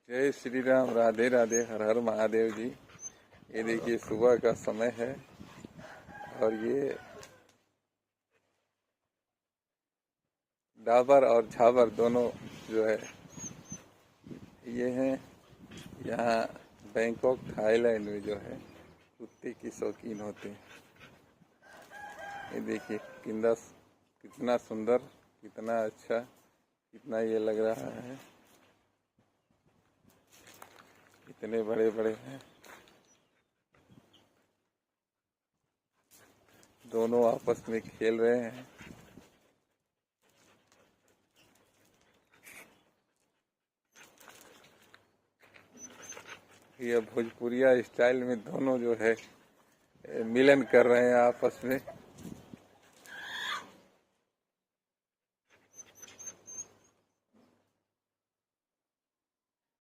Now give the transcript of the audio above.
जय श्री राम। राधे राधे। हर हर महादेव जी। ये देखिए सुबह का समय है और ये डाबर और झाबर दोनों जो है ये हैं यहाँ बैंकॉक थाईलैंड में जो है कुत्ते की शौकीन होते हैं। ये देखिए कितना सुंदर, कितना अच्छा, कितना ये लग रहा है। इतने बड़े बड़े हैं, दोनों आपस में खेल रहे हैं। ये भोजपुरिया स्टाइल में दोनों जो है मिलन कर रहे हैं आपस में।